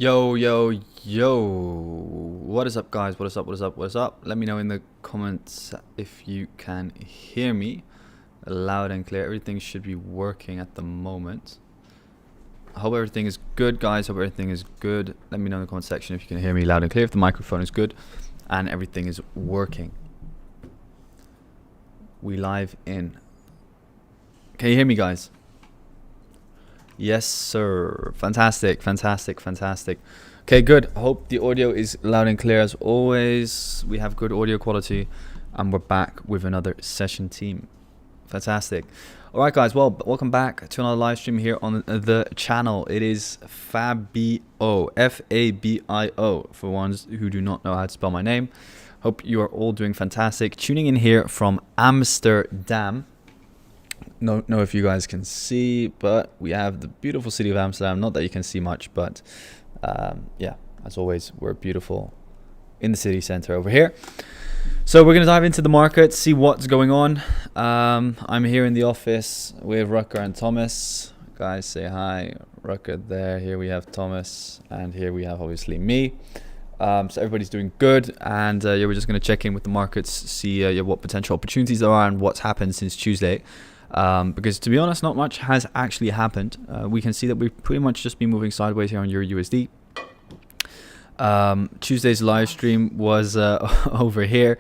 Yo, yo, yo. What is up, guys? What is up? What is up? What is up? Let me know in the comments if you can hear me loud and clear. Everything should be working at the moment. I hope everything is good, guys. Hope everything is good. Let me know in the comment section if you can hear me loud and clear, if the microphone is good and everything is working. We live in. Can you hear me, guys? Yes, sir. Fantastic, fantastic, fantastic. Okay, good. I hope the audio is loud and clear as always. We have good audio quality and we're back with another session team. Fantastic. All right, guys. Well, welcome back to another live stream here on the channel. It is Fabio, F-A-B-I-O, for ones who do not know how to spell my name. Hope you are all doing fantastic. Tuning in here from Amsterdam. Don't know if you guys can see, but we have the beautiful city of Amsterdam. Not that you can see much, but yeah, as always, we're beautiful in the city center over here. So we're going to dive into the market, see what's going on. I'm here in the office with Rucker and Thomas. Guys, say hi. Rucker there. Here we have Thomas, and here we have obviously me. So everybody's doing good, and yeah, we're just going to check in with the markets, see what potential opportunities there are and what's happened since Tuesday. Because to be honest, not much has actually happened. We can see that we've pretty much just been moving sideways here on EURUSD. Tuesday's live stream was over here,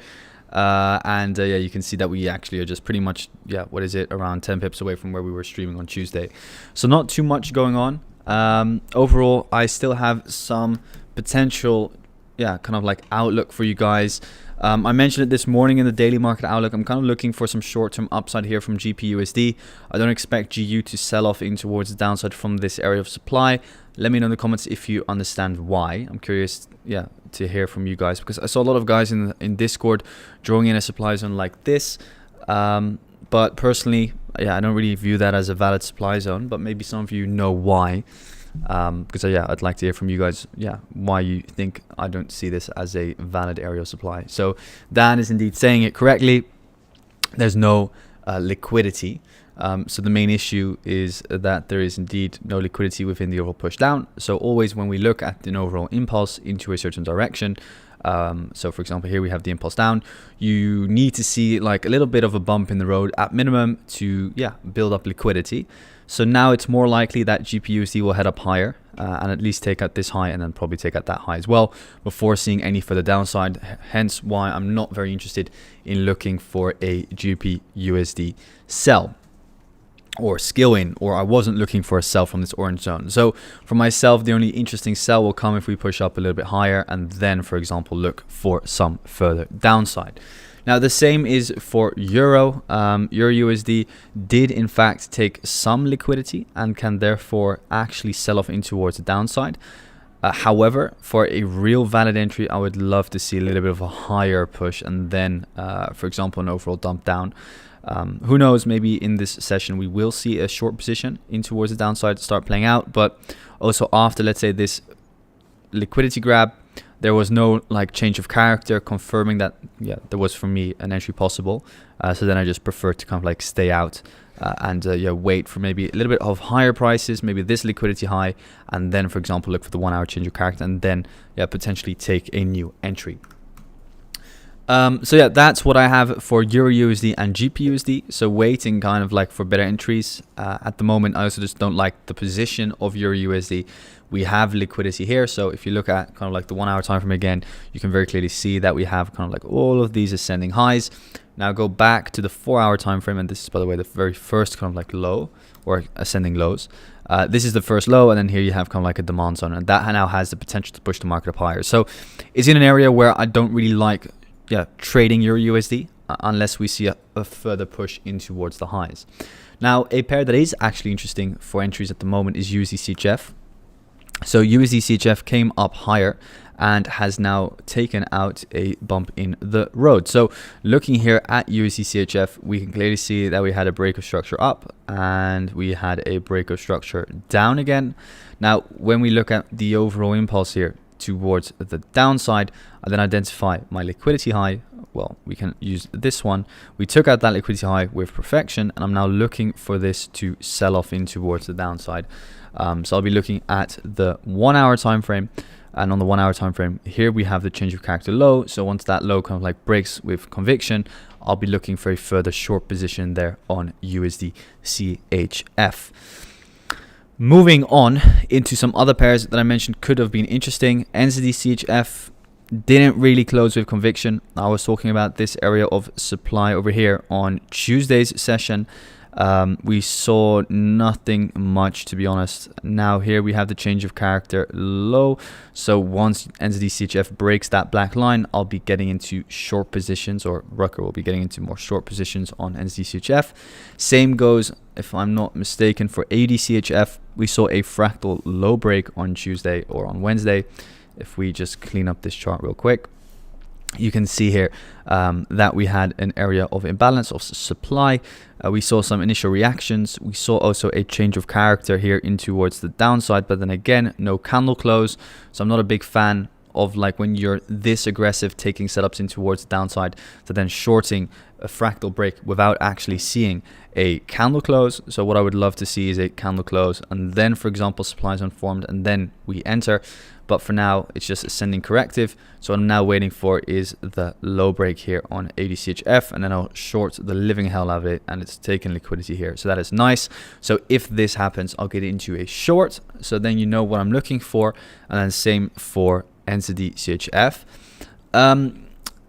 and yeah, you can see that we actually are just pretty much, yeah, what is it, around 10 pips away from where we were streaming on Tuesday. So not too much going on. Overall, I still have some potential, yeah, kind of like outlook for you guys. I mentioned it this morning in the daily market outlook. I'm kind of looking for some short-term upside here from GBPUSD. I don't expect GU to sell off in towards the downside from this area of supply. Let me know in the comments if you understand why. I'm curious, yeah, to hear from you guys, because I saw a lot of guys in Discord drawing in a supply zone like this. But personally, yeah, I don't really view that as a valid supply zone, but maybe some of you know why. Because yeah, I'd like to hear from you guys, yeah, why you think I don't see this as a valid area of supply. So Dan is indeed saying it correctly. There's no liquidity. So the main issue is that there is indeed no liquidity within the overall push down. So always when we look at an overall impulse into a certain direction, so for example, here we have the impulse down, you need to see like a little bit of a bump in the road at minimum to, yeah, build up liquidity. So now it's more likely that GBPUSD will head up higher and at least take out this high and then probably take out that high as well before seeing any further downside. Hence why I'm not very interested in looking for a GBPUSD sell or skill in, or I wasn't looking for a sell from this orange zone. So for myself, the only interesting sell will come if we push up a little bit higher and then, for example, look for some further downside. Now the same is for Euro. EURUSD did in fact take some liquidity and can therefore actually sell off in towards the downside. However, for a real valid entry, I would love to see a little bit of a higher push and then, for example, an overall dump down. Who knows, maybe in this session we will see a short position in towards the downside start playing out, but also after, let's say, this liquidity grab, there was no like change of character confirming that, yeah, there was for me an entry possible. So then I just prefer to kind of like stay out and yeah, wait for maybe a little bit of higher prices, maybe this liquidity high, and then, for example, look for the 1 hour change of character and then, yeah, potentially take a new entry. So yeah, that's what I have for EURUSD and GBPUSD. So waiting kind of like for better entries. At the moment, I also just don't like the position of EURUSD. We have liquidity here. So if you look at kind of like the 1 hour time frame again, you can very clearly see that we have kind of like all of these ascending highs. Now go back to the 4 hour time frame, and this is, by the way, the very first kind of like low or ascending lows. This is the first low, and then here you have kind of like a demand zone, and that now has the potential to push the market up higher. So it's in an area where I don't really like, yeah, trading EURUSD unless we see a further push in towards the highs. Now, a pair that is actually interesting for entries at the moment is USD-CHF. So USD-CHF came up higher and has now taken out a bump in the road. So looking here at USD-CHF, we can clearly see that we had a break of structure up and we had a break of structure down again. Now, when we look at the overall impulse here towards the downside, I then identify my liquidity high, well, we can use this one. We took out that liquidity high with perfection, and I'm now looking for this to sell off in towards the downside. So I'll be looking at the 1 hour time frame, and on the 1 hour time frame here we have the change of character low. So once that low kind of like breaks with conviction, I'll be looking for a further short position there on USD CHF. Moving on into some other pairs that I mentioned could have been interesting. NZD CHF didn't really close with conviction. I was talking about this area of supply over here on Tuesday's session. We saw nothing much, to be honest. Now here we have the change of character low. So once NZD CHF breaks that black line, I'll be getting into short positions, or Rucker will be getting into more short positions on NZD CHF. Same goes, if I'm not mistaken, for AUD CHF. We saw a fractal low break on Tuesday or on Wednesday. If we just clean up this chart real quick, you can see here that we had an area of imbalance of supply. We saw some initial reactions. We saw also a change of character here in towards the downside, but then again, no candle close. So I'm not a big fan of like when you're this aggressive taking setups in towards the downside to then shorting a fractal break without actually seeing a candle close. So what I would love to see is a candle close, and then, for example, supply is unformed, and then we enter. But for now, it's just ascending corrective. So what I'm now waiting for is the low break here on AUD-CHF, and then I'll short the living hell out of it, and it's taking liquidity here. So that is nice. So if this happens, I'll get into a short. So then you know what I'm looking for, and then same for NZD-CHF.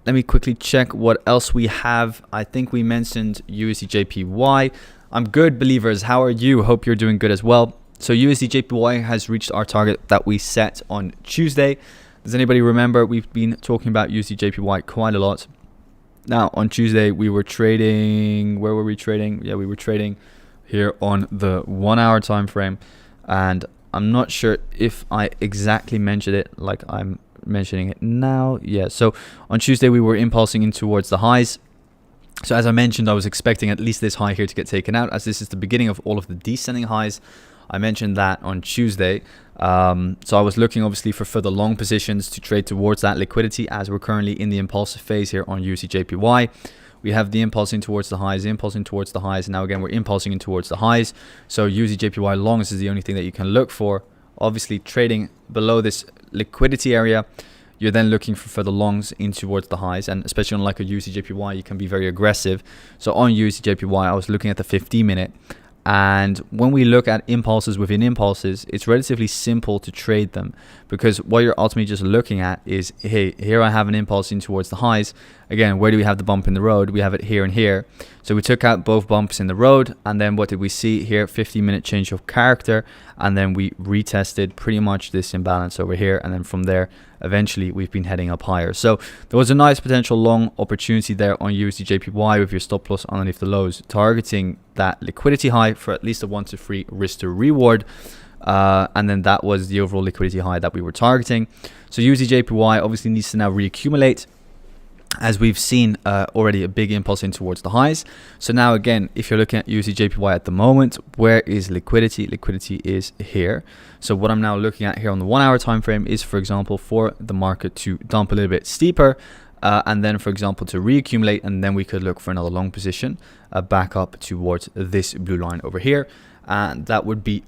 Let me quickly check what else we have. I think we mentioned USD-JPY. I'm good, believers. How are you? Hope you're doing good as well. So USD-JPY has reached our target that we set on Tuesday. Does anybody remember? We've been talking about USD-JPY quite a lot. Now, on Tuesday, we were trading. Where were we trading? Yeah, we were trading here on the 1 hour time frame. And I'm not sure if I exactly mentioned it like I'm mentioning it now. Yeah, so on Tuesday, we were impulsing in towards the highs. So as I mentioned, I was expecting at least this high here to get taken out, as this is the beginning of all of the descending highs. I mentioned that on Tuesday. So I was looking obviously for further long positions to trade towards that liquidity, as we're currently in the impulsive phase here on USD-JPY. We have the impulsing towards the highs, impulsing towards the highs. Now again, we're impulsing in towards the highs. So USD-JPY longs is the only thing that you can look for. Obviously trading below this liquidity area, you're then looking for further longs in towards the highs, and especially on like a USD-JPY, you can be very aggressive. So on USD-JPY, I was looking at the 15-minute. And when we look at impulses within impulses, it's relatively simple to trade them, because what you're ultimately just looking at is, hey, here I have an impulse in towards the highs. Again, where do we have the bump in the road? We have it here and here. So we took out both bumps in the road, and then what did we see here? 15-minute change of character, and then we retested pretty much this imbalance over here, and then from there eventually we've been heading up higher. So there was a nice potential long opportunity there on USD-JPY with your stop loss underneath the lows, targeting that liquidity high for at least a 1 to 3 risk to reward. And then that was the overall liquidity high that we were targeting. So USD-JPY obviously needs to now reaccumulate, as we've seen already a big impulse in towards the highs. So now again, if you're looking at USD-JPY at the moment, where is liquidity? Liquidity is here. So what I'm now looking at here on the 1 hour time frame is, for example, for the market to dump a little bit steeper, and then, for example, to reaccumulate, and then we could look for another long position back up towards this blue line over here, and that would be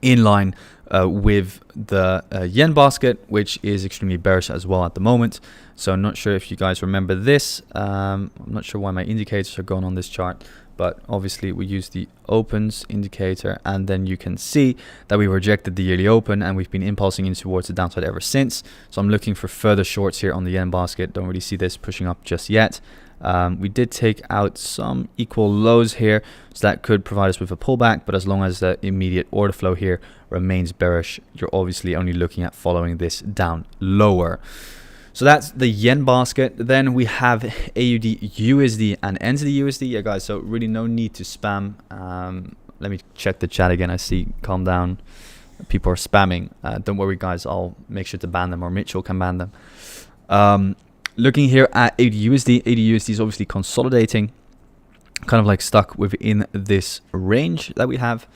in line with the yen basket, which is extremely bearish as well at the moment. So I'm not sure if you guys remember this. I'm not sure why my indicators are going on this chart, but obviously we use the opens indicator, and then you can see that we rejected the yearly open, and we've been impulsing in towards the downside ever since. So I'm looking for further shorts here on the yen basket. Don't really see this pushing up just yet. We did take out some equal lows here, so that could provide us with a pullback, but as long as the immediate order flow here remains bearish, you're obviously only looking at following this down lower. So that's the yen basket. Then we have AUD USD and NZD USD. Yeah, guys, so really no need to spam. Let me check the chat again. I see, calm down, people are spamming. Don't worry, guys, I'll make sure to ban them, or Mitchell can ban them. Looking here at AUD USD, AUD USD is obviously consolidating, kind of like stuck within this range that we have.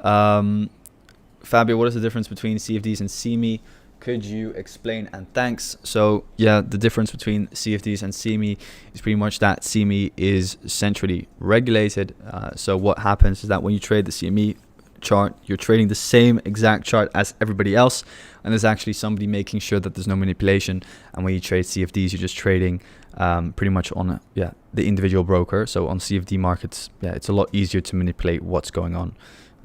Fabio, what is the difference between CFDs and CME? could you explain? And thanks. So yeah, the difference between CFDs and CME is pretty much that CME is centrally regulated. So what happens is that when you trade the CME chart, you're trading the same exact chart as everybody else, and there's actually somebody making sure that there's no manipulation. And when you trade CFDs, you're just trading pretty much on the individual broker. So on CFD markets, it's a lot easier to manipulate what's going on.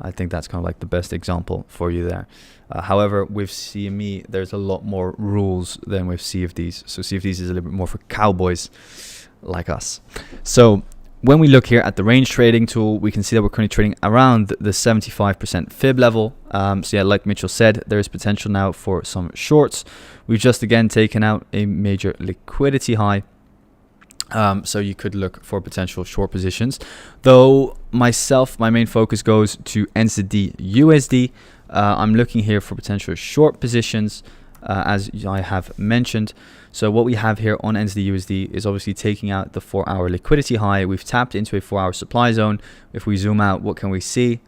I think that's kind of like the best example for you there. However, with CME, there's a lot more rules than with CFDs. So CFDs is a little bit more for cowboys like us. So when we look here at the range trading tool, we can see that we're currently trading around the 75% fib level. So yeah, like Mitchell said, there is potential now for some shorts. We've just again taken out a major liquidity high. So you could look for potential short positions. Though my main focus goes to GBPUSD. I'm looking here for potential short positions, as I have mentioned. So what we have here on GBPUSD is obviously taking out the 4-hour liquidity high. We've tapped into a 4-hour supply zone. If we zoom out, what can we see?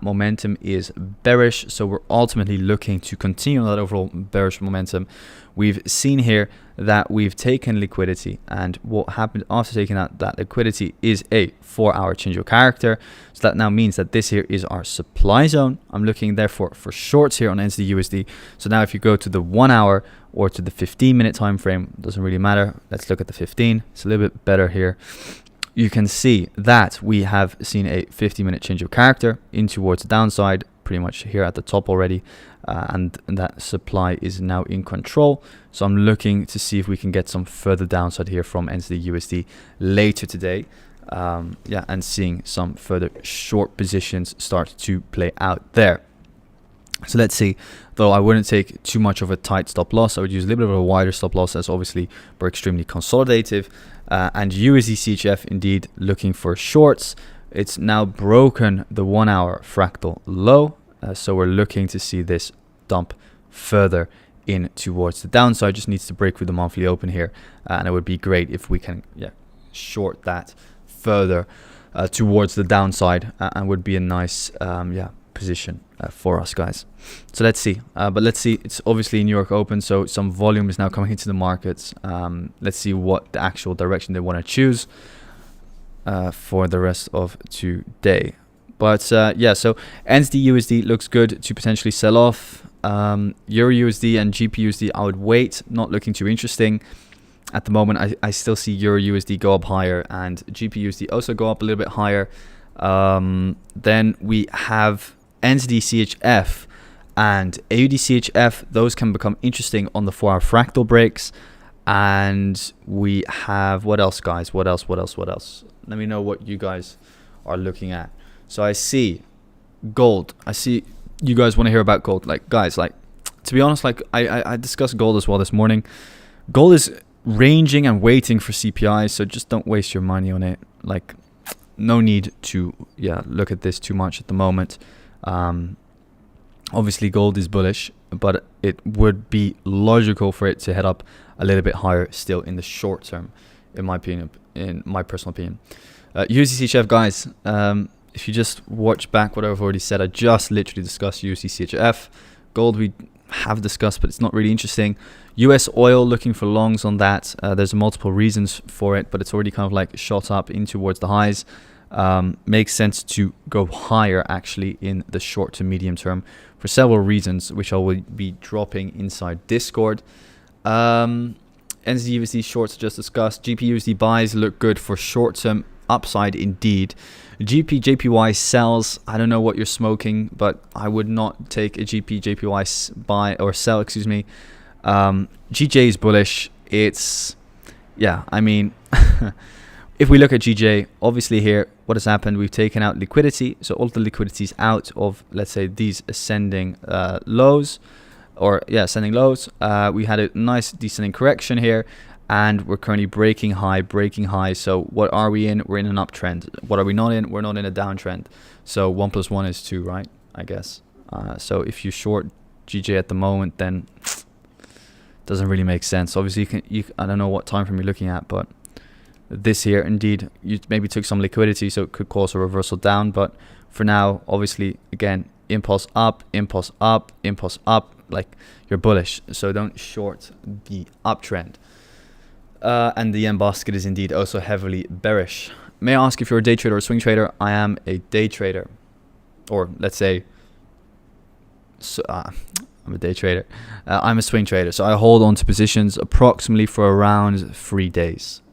Momentum is bearish. So we're ultimately looking to continue that overall bearish momentum. We've seen here that we've taken liquidity, and what happened after taking out that liquidity is a 4-hour change of character. So that now means that this here is our supply zone. I'm looking therefore for shorts here on GBPUSD. So now if you go to the 1 hour or to the 15-minute time frame, doesn't really matter. Let's look at the 15. It's a little bit better here. You can see that we have seen a 50-minute change of character in towards the downside, pretty much here at the top already, and that supply is now in control. So I'm looking to see if we can get some further downside here from GBPUSD later today, and seeing some further short positions start to play out there. So let's see. Though I wouldn't take too much of a tight stop loss. I would use a little bit of a wider stop loss, as obviously we're extremely consolidative. And USD CHF indeed looking for shorts. It's now broken the 1-hour fractal low. So we're looking to see this dump further in towards the downside. Just needs to break through the monthly open here. And it would be great if we can short that further towards the downside, and would be a nice position for us, guys. So let's see. But let's see. It's obviously New York Open, so some volume is now coming into the markets. Let's see what the actual direction they want to choose for the rest of today. But so GBPUSD looks good to potentially sell off. EURUSD and GBPUSD, I would wait. Not looking too interesting at the moment. I still see EURUSD go up higher, and GBPUSD also go up a little bit higher. Then we have NZD-CHF and AUD-CHF. Those can become interesting on the 4-hour fractal breaks. And we have, what else, guys? What else? Let me know what you guys are looking at. So I see gold. I see you guys want to hear about gold. Like, guys, like, to be honest, like I discussed gold as well this morning. Gold is ranging and waiting for CPI, so just don't waste your money on it. Like, no need to look at this too much at the moment. Obviously gold is bullish, but it would be logical for it to head up a little bit higher still in the short term, in my opinion, in my personal opinion. USD-CHF, guys, if you just watch back what I've already said, I just literally discussed USD-CHF. Gold we have discussed, but it's not really interesting. US oil, looking for longs on that. There's multiple reasons for it, but it's already kind of like shot up in towards the highs. Makes sense to go higher actually in the short to medium term for several reasons, which I will be dropping inside Discord. NZD-USD shorts just discussed. GBPUSD buys look good for short term upside indeed. GBP-JPY sells. I don't know what you're smoking, but I would not take a GBP-JPY buy or sell, excuse me. GJ is bullish. It's, I mean, if we look at GJ, obviously here, what has happened, we've taken out liquidity. So all the liquidity is out of, let's say, these ascending lows, or ascending lows. We had a nice descending correction here, and we're currently breaking high. So what are we in? We're in an uptrend. What are we not in? We're not in a downtrend. So 1 + 1 is 2, right? I guess. So if you short GJ at the moment, then doesn't really make sense. Obviously, I don't know what time frame you're looking at, but this here, indeed, you maybe took some liquidity, so it could cause a reversal down. But for now, obviously, again, impulse up, impulse up, impulse up, like you're bullish. So don't short the uptrend. And the yen basket is indeed also heavily bearish. May I ask if you're a day trader or a swing trader? I am a day trader, or let's say, I'm a day trader. I'm a swing trader, so I hold on to positions approximately for around 3 days,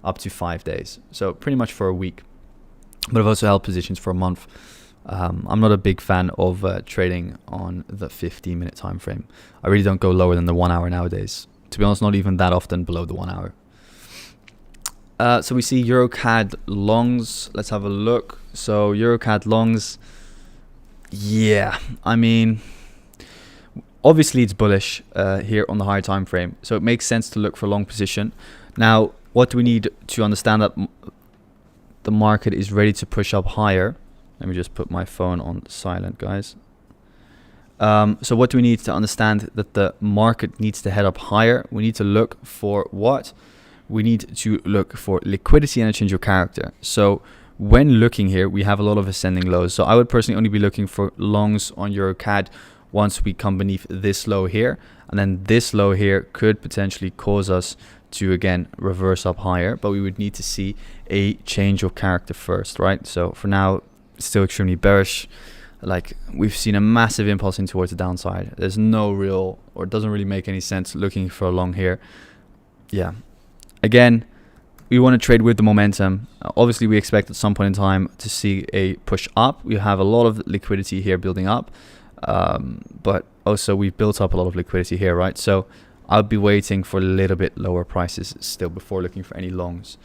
up to 5 days. So pretty much for a week. But I've also held positions for a month. I'm not a big fan of trading on the 15-minute time frame. I really don't go lower than the 1 hour nowadays. To be honest, not even that often below the 1 hour. So we see EuroCAD longs. Let's have a look. So EuroCAD longs. Yeah, I mean, obviously it's bullish here on the higher time frame. So it makes sense to look for a long position. Now, what do we need to understand that the market is ready to push up higher? Let me just put my phone on silent, guys. So what do we need to understand? That the market needs to head up higher. We need to look for what? We need to look for liquidity and a change of character. So when looking here, we have a lot of ascending lows. So I would personally only be looking for longs on EuroCAD once we come beneath this low here. And then this low here could potentially cause us to, again, reverse up higher. But we would need to see a change of character first, right? So for now, it's still extremely bearish. Like, we've seen a massive impulse in towards the downside. There's no real, or it doesn't really make any sense looking for a long here. Yeah. Again, we want to trade with the momentum. Obviously, we expect at some point in time to see a push up. We have a lot of liquidity here building up. But also we've built up a lot of liquidity here, right? So I'll be waiting for a little bit lower prices still before looking for any longs.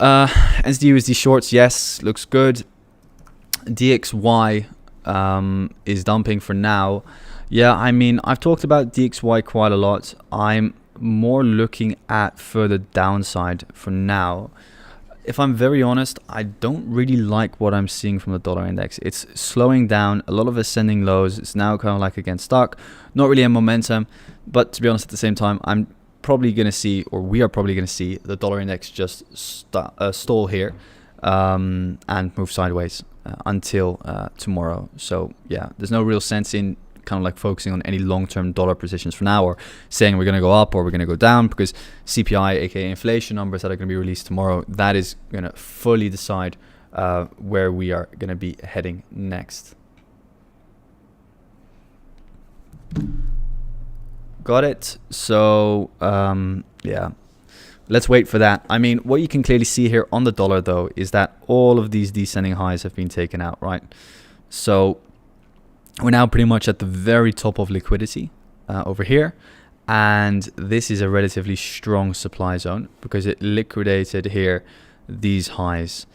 USD shorts, yes, looks good. DXY is dumping for now. Yeah, I mean, I've talked about DXY quite a lot. I'm more looking at further downside for now. If I'm very honest, I don't really like what I'm seeing from the dollar index. It's slowing down, a lot of ascending lows. It's now kind of like again stuck, not really a momentum. But to be honest, at the same time, I'm probably going to see, or we are probably going to see, the dollar index just stall here and move sideways until tomorrow. So yeah, there's no real sense in kind of like focusing on any long-term dollar positions for now, or saying we're going to go up or we're going to go down, because CPI, aka inflation numbers that are going to be released tomorrow, that is going to fully decide where we are going to be heading next. Got it. So yeah, let's wait for that. I mean, what you can clearly see here on the dollar though is that all of these descending highs have been taken out, right? So we're now pretty much at the very top of liquidity over here. And this is a relatively strong supply zone because it liquidated here these highs.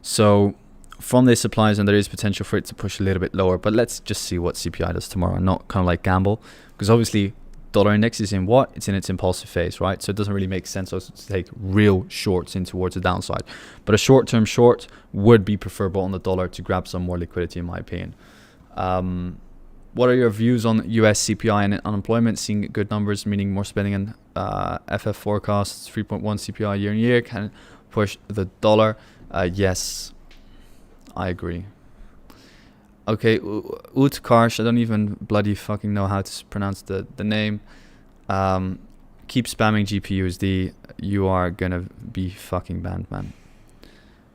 So from this supply zone, there is potential for it to push a little bit lower. But let's just see what CPI does tomorrow, not kind of like gamble. Because obviously, dollar index is in what? It's in its impulsive phase, right? So it doesn't really make sense also to take real shorts in towards the downside. But a short-term short would be preferable on the dollar to grab some more liquidity, in my opinion. What are your views on US CPI and unemployment? Seeing good numbers, meaning more spending, and FF forecasts 3.1 CPI year on year can push the dollar. Yes, I agree. Okay, Utkarsh, I don't even bloody fucking know how to pronounce the name. Keep spamming GBPUSD. You are gonna be fucking banned, man.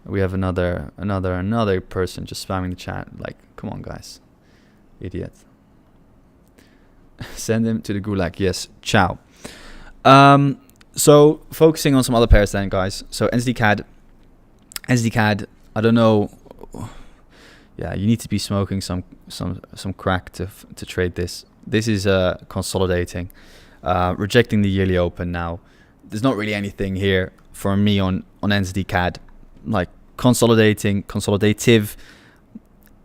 We have another person just spamming the chat. Like, come on, guys. Idiot. Send him to the gulag. Yes. Ciao. So focusing on some other pairs then, guys. So NZD CAD. I don't know. Yeah, you need to be smoking some crack to trade this. This is consolidating, rejecting the yearly open now. There's not really anything here for me on NZD CAD, like consolidative.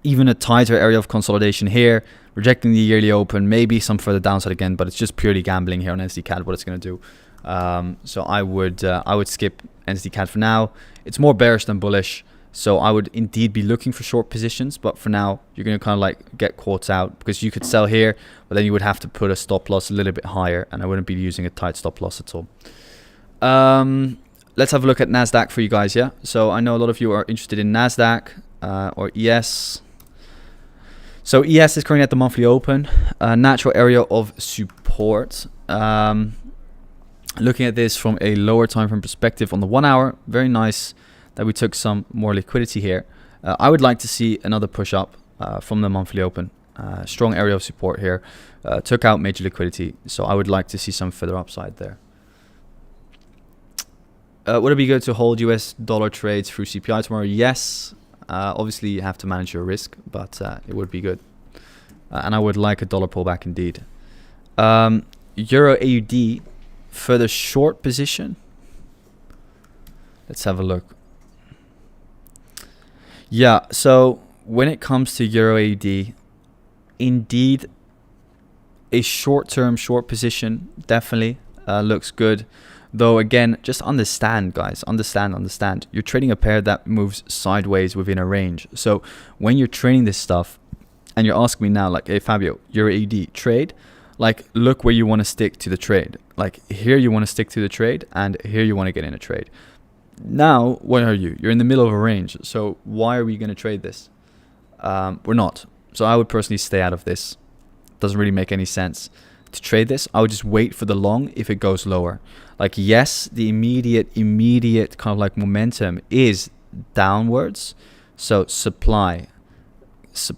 Even a tighter area of consolidation here, rejecting the yearly open, maybe some further downside again, but it's just purely gambling here on NZD CAD what it's going to do. So I would skip NZD CAD for now. It's more bearish than bullish, so I would indeed be looking for short positions, but for now you're going to kind of like get caught out because you could sell here, but then you would have to put a stop loss a little bit higher, and I wouldn't be using a tight stop loss at all. Let's have a look at NASDAQ for you guys, yeah? So I know a lot of you are interested in NASDAQ or ES. So ES is currently at the monthly open, natural area of support. Looking at this from a lower time frame perspective on the 1 hour, very nice that we took some more liquidity here. I would like to see another push up from the monthly open. Strong area of support here. Took out major liquidity, so I would like to see some further upside there. Would it be good to hold US dollar trades through CPI tomorrow? Yes. Obviously, you have to manage your risk, but it would be good. And I would like a dollar pullback indeed. Euro AUD, further short position. Let's have a look. Yeah, so when it comes to Euro AUD, indeed, a short-term short position definitely looks good. Though again, just understand, guys, understand. You're trading a pair that moves sideways within a range. So when you're trading this stuff and you're asking me now, like, hey, Fabio, Euro AUD trade, like, look where you want to stick to the trade. Like, here you want to stick to the trade and here you want to get in a trade. Now, what are you? You're in the middle of a range. So why are we going to trade this? We're not. So I would personally stay out of this. Doesn't really make any sense to trade this. I would just wait for the long if it goes lower. Like, yes, the immediate kind of like momentum is downwards. So supply. So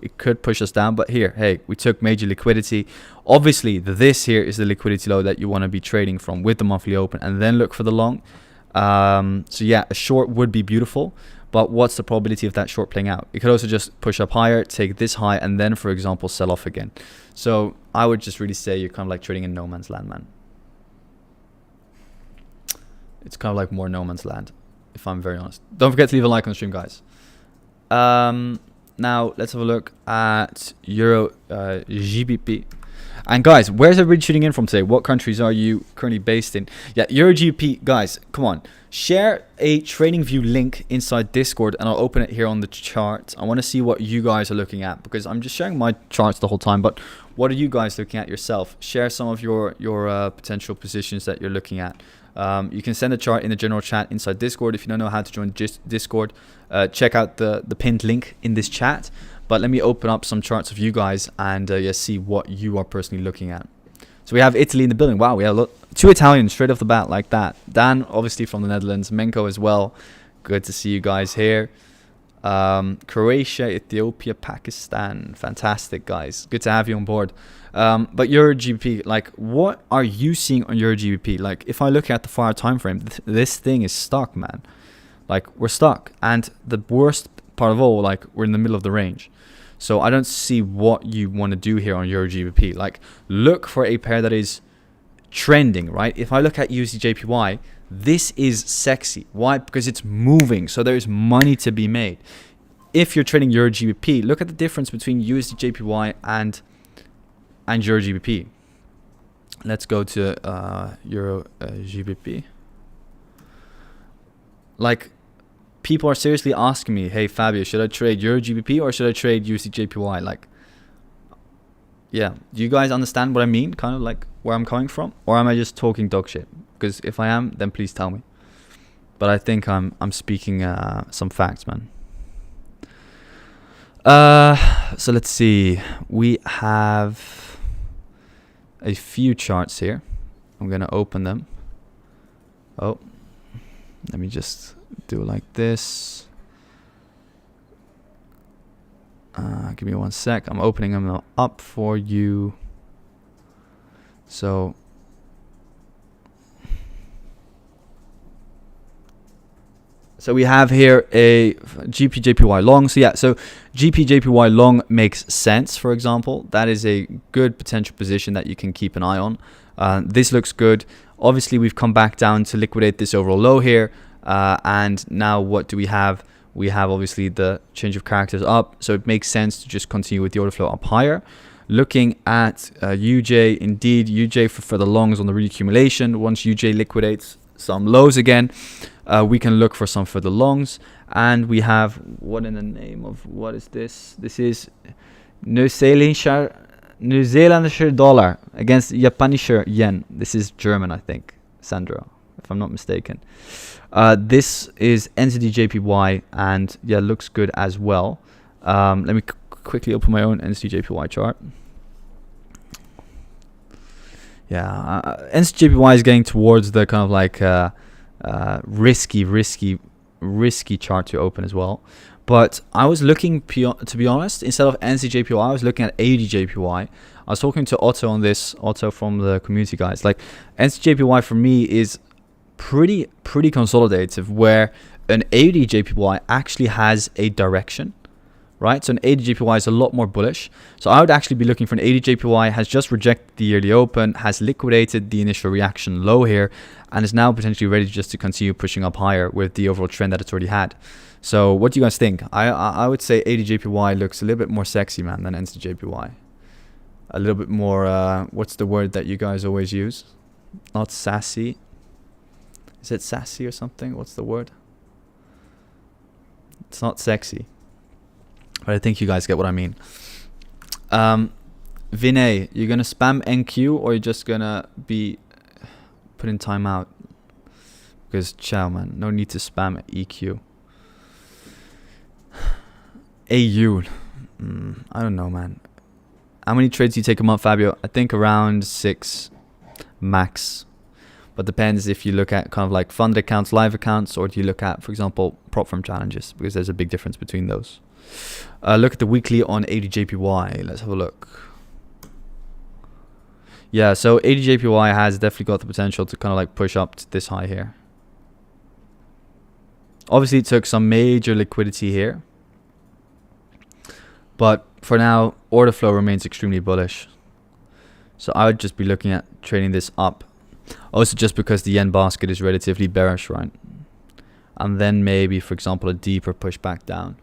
it could push us down. But here, hey, we took major liquidity. Obviously, this here is the liquidity low that you want to be trading from with the monthly open and then look for the long. So yeah, a short would be beautiful. But what's the probability of that short playing out? It could also just push up higher, take this high, and then, for example, sell off again. So I would just really say you're kind of like trading in no man's land, man. It's kind of like more no man's land, if I'm very honest. Don't forget to leave a like on the stream, guys. Now, let's have a look at Euro GBP. And guys, where's everybody tuning in from today? What countries are you currently based in? Yeah, Euro GBP, guys, come on. Share a trading view link inside Discord and I'll open it here on the chart. I want to see what you guys are looking at because I'm just sharing my charts the whole time. But what are you guys looking at yourself? Share some of your potential positions that you're looking at. You can send a chart in the general chat inside Discord. If you don't know how to join Discord, check out the pinned link in this chat. But let me open up some charts of you guys and yeah, see what you are personally looking at. So we have Italy in the building. Wow, we have 2 Italians straight off the bat like that. Dan, obviously from the Netherlands. Menko as well. Good to see you guys here. Croatia, Ethiopia, Pakistan. Fantastic, guys. Good to have you on board. But Euro GBP, like, what are you seeing on Euro GBP? Like, if I look at the 4 hour time frame, this thing is stuck, man. Like, we're stuck. And the worst part of all, like, we're in the middle of the range. So I don't see what you want to do here on Euro GBP. Like, look for a pair that is trending, right? If I look at USD JPY, this is sexy. Why? Because it's moving. So there's money to be made. If you're trading Euro GBP, look at the difference between USD JPY and Euro GBP. Let's go to Euro GBP. Like, people are seriously asking me, hey Fabio, should I trade Euro GBP or should I trade USD JPY? Like, yeah, do you guys understand what I mean? Kind of like where I'm coming from, or am I just talking dog shit? Because if I am, then please tell me. But I think I'm speaking some facts, man. So let's see. We have a few charts here. I'm gonna open them. Oh, let me just do it like this. Give me 1 sec. I'm opening them up for you. So we have here a GPJPY long. So yeah, so GPJPY long makes sense. For example, that is a good potential position that you can keep an eye on. This looks good. Obviously, we've come back down to liquidate this overall low here. And now what do we have? We have obviously the change of characters up. So it makes sense to just continue with the order flow up higher. Looking at UJ, indeed, UJ for the longs on the reaccumulation. Once UJ liquidates some lows again, we can look for some further longs. And we have, what in the name of, what is this? This is New Zealand dollar against Japanese yen. This is German, I think, Sandro, if I'm not mistaken. This is NZD JPY, and yeah, looks good as well. Let me quickly open my own NZD/JPY chart. Yeah, NZD/JPY is getting towards the kind of like risky chart to open as well. But I was looking, to be honest, instead of NZD/JPY, I was looking at AUD/JPY. I was talking to Otto on this, Otto from the community guys. Like NZD/JPY for me is pretty consolidative, where an AUD/JPY actually has a direction, right? So an AUD/JPY is a lot more bullish. So I would actually be looking for an AUD/JPY has just rejected the yearly open, has liquidated the initial reaction low here, and is now potentially ready just to continue pushing up higher with the overall trend that it's already had. So what do you guys think? I would say AUD/JPY looks a little bit more sexy, man, than NZD/JPY. A little bit more, what's the word that you guys always use? Not sassy. Is it sassy or something? What's the word? It's not sexy. But I think you guys get what I mean. Vinay, you're going to spam NQ or you're just going to be put in timeout? Because, ciao, man. No need to spam EQ. AU. I don't know, man. How many trades do you take a month, Fabio? I think around 6 max. But depends if you look at kind of like funded accounts, live accounts, or do you look at, for example, prop firm challenges, because there's a big difference between those. Look at the weekly on AUD/JPY. Let's have a look. Yeah, so AUD/JPY has definitely got the potential to kind of like push up to this high here. Obviously, it took some major liquidity here. But for now, order flow remains extremely bullish. So I would just be looking at trading this up. Also just because the yen basket is relatively bearish, right? And then maybe, for example, a deeper push back down.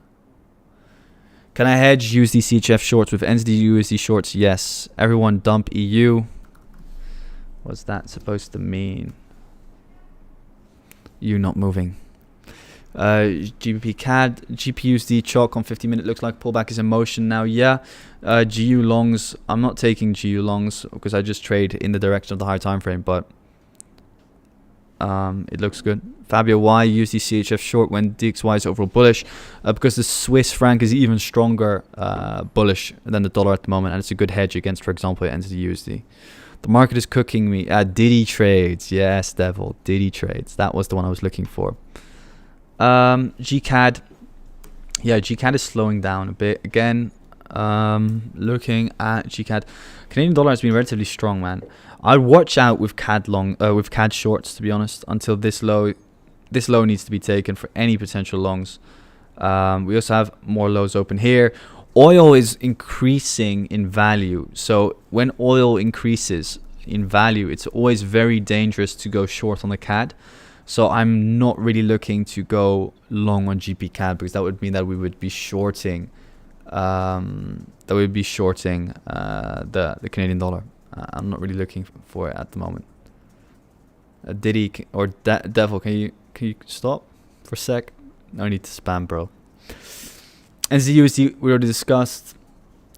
Can I hedge USD CHF shorts with NZD USD shorts? Yes. Everyone dump EU. What's that supposed to mean? You not moving. GBP CAD, GBPUSD chalk on 50-minute looks like pullback is in motion now. Yeah. GU longs, I'm not taking GU longs because I just trade in the direction of the higher time frame, but it looks good. Fabio, why USD CHF short when DXY is overall bullish? Because the Swiss franc is even stronger bullish than the dollar at the moment, and it's a good hedge against, for example, NZD USD. The market is cooking me. Diddy trades. Yes, devil. Diddy trades. That was the one I was looking for. GCAD. Yeah, GCAD is slowing down a bit. Again, looking at GCAD. Canadian dollar has been relatively strong, man. I'd watch out with CAD with CAD shorts, to be honest, until this low needs to be taken for any potential longs. We also have more lows open here. Oil is increasing in value. So when oil increases in value, it's always very dangerous to go short on the CAD. So I'm not really looking to go long on GP CAD because that would mean that we would be shorting the Canadian dollar. I'm not really looking for it at the moment. Diddy or Devil, can you stop for a sec? No need to spam, bro. NZD we already discussed.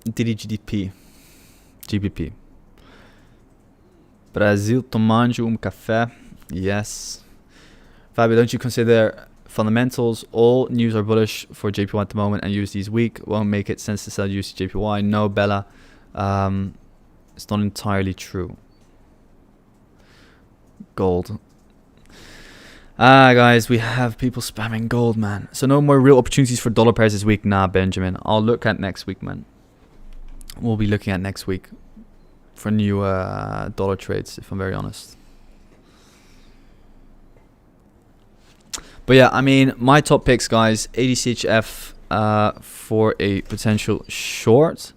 Diddy GBP. Brasil tomando café. Yes. Fabio, don't you consider fundamentals? All news are bullish for JPY at the moment, and USD is weak. Won't make it sense to sell USD JPY. No, Bella. It's not entirely true. Gold. Guys, we have people spamming gold, man. So no more real opportunities for dollar pairs this week. Nah, Benjamin. I'll look at next week, man. We'll be looking at next week for new dollar trades, if I'm very honest. But yeah, I mean, my top picks, guys. ADCHF for a potential short.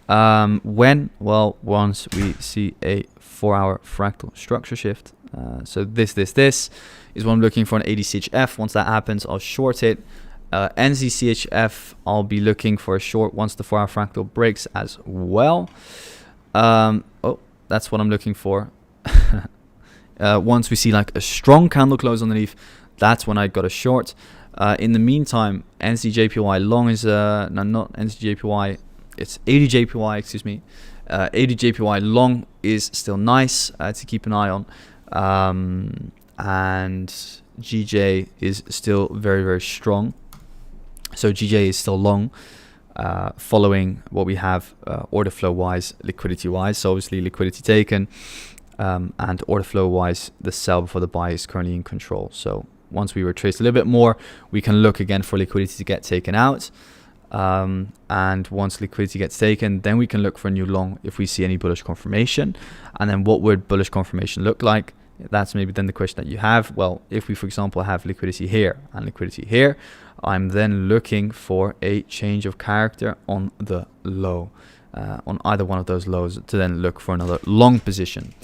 When? Well, once we see a 4-hour fractal structure shift. So this is what I'm looking for, an ADCHF. Once that happens, I'll short it. NZCHF, I'll be looking for a short once the 4-hour fractal breaks as well. Oh, that's what I'm looking for. Once we see like a strong candle close underneath, that's when I got a short. In the meantime, NZJPY long is no, not NZJPY, it's ADJPY, excuse me. ADJPY long is still nice to keep an eye on. And GJ is still very, very strong. So GJ is still long. following what we have order flow wise, liquidity wise. So obviously liquidity taken, and order flow wise, the sell before the buy is currently in control. So once we retrace a little bit more, we can look again for liquidity to get taken out. And once liquidity gets taken, then we can look for a new long if we see any bullish confirmation. And then what would bullish confirmation look like? That's maybe then the question that you have. Well, if we, for example, have liquidity here and liquidity here, I'm then looking for a change of character on the low, on either one of those lows, to then look for another long position.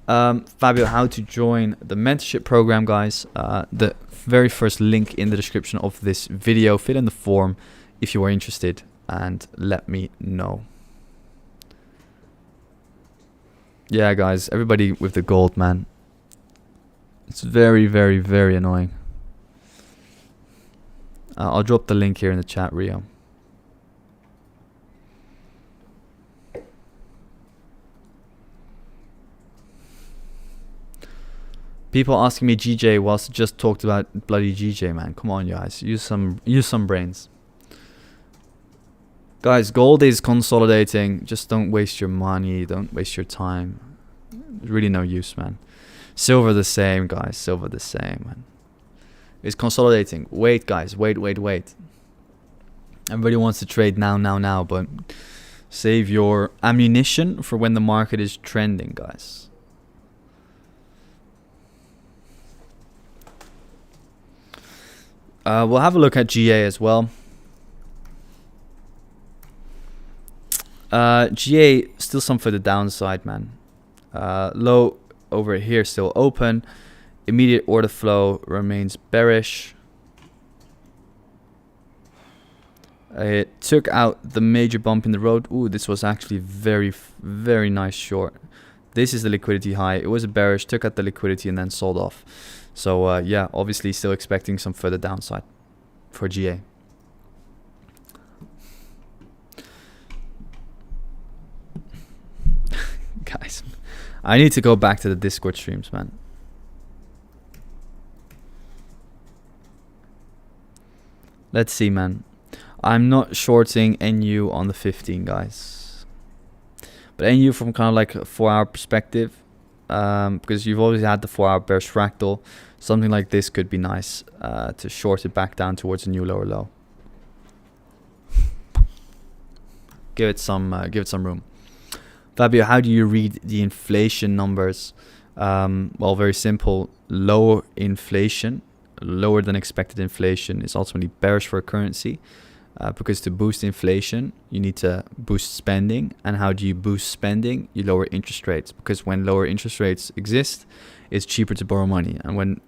Fabio, how to join the mentorship program, guys? The very first link in the description of this video. Fill in the form if you are interested and let me know. Yeah, guys, everybody with the gold, man. It's very, very, very annoying. I'll drop the link here in the chat, Rio. People asking me GJ whilst just talked about bloody GJ, man. Come on, guys. Use some brains. Guys, gold is consolidating. Just don't waste your money. Don't waste your time. There's really no use, man. Silver the same, guys. Silver the same, man. It's consolidating. Wait, guys. Wait. Everybody wants to trade now. But save your ammunition for when the market is trending, guys. We'll have a look at GA as well. GA still some for the downside, man. Low over here still open. Immediate order flow remains bearish. It took out the major bump in the road. Ooh, this was actually very, very nice short. This is the liquidity high. It was a bearish, took out the liquidity and then sold off. So yeah, obviously still expecting some further downside for GA. Guys, I need to go back to the Discord streams, man. Let's see, man. I'm not shorting NU on the 15, guys. But NU from kind of like a 4-hour perspective, because you've always had the 4-hour bearish fractal. Something like this could be nice to short it back down towards a new lower low. Give it some room. Fabio, how do you read the inflation numbers? Well, very simple. Lower inflation, lower than expected inflation is ultimately bearish for a currency, because to boost inflation, you need to boost spending. And how do you boost spending? You lower interest rates, because when lower interest rates exist, it's cheaper to borrow money. And when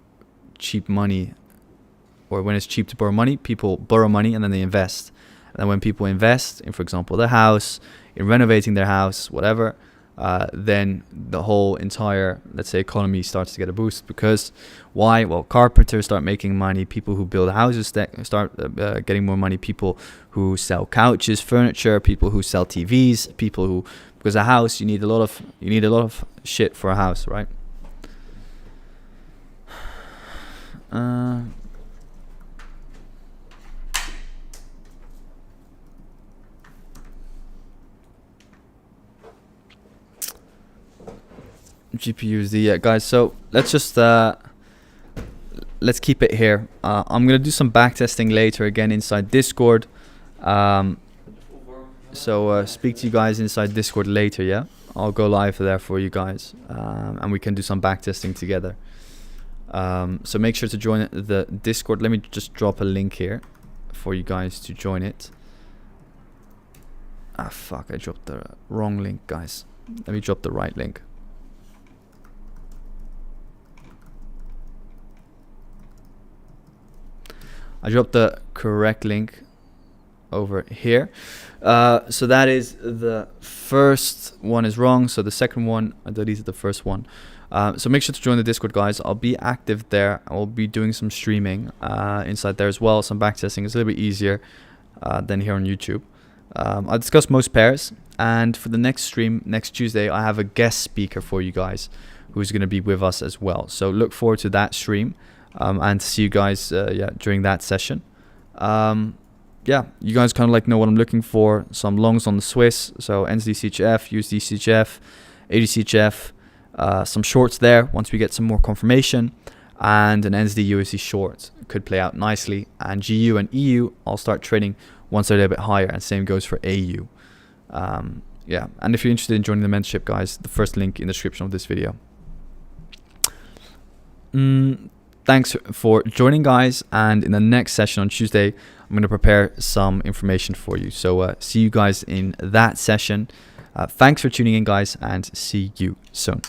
cheap money, or when it's cheap to borrow money, people borrow money and then they invest. And when people invest in, for example, their house, in renovating their house, whatever, then the whole entire, let's say, economy starts to get a boost. Because why? Well, carpenters start making money. People who build houses start getting more money. People who sell couches, furniture. People who sell TVs. People who, because a house, you need a lot of shit for a house, right? GBPUSD, yeah, guys. So let's just let's keep it here. I'm gonna do some back testing later again inside Discord. So speak to you guys inside Discord later. Yeah, I'll go live there for you guys, and we can do some back testing together. So make sure to join the Discord. Let me just drop a link here for you guys to join it. Ah, fuck! I dropped the wrong link, guys. Let me drop the right link. I dropped the correct link over here. So that is the first one is wrong. So the second one, I deleted the first one. So make sure to join the Discord, guys. I'll be active there. I'll be doing some streaming inside there as well. Some backtesting. It's a little bit easier than here on YouTube. I'll discuss most pairs. And for the next stream, next Tuesday, I have a guest speaker for you guys who's going to be with us as well. So look forward to that stream. And see you guys during that session. yeah, you guys kind of like know what I'm looking for. Some longs on the Swiss, so NZD CHF, USD CHF, AD CHF, some shorts there once we get some more confirmation, and an NZD USD short could play out nicely. And GU and EU, I'll start trading once they're a bit higher, and same goes for AU. Yeah, and if you're interested in joining the mentorship, guys, the first link in the description of this video. Thanks for joining, guys, and in the next session on Tuesday, I'm going to prepare some information for you. So see you guys in that session. Thanks for tuning in, guys, and see you soon.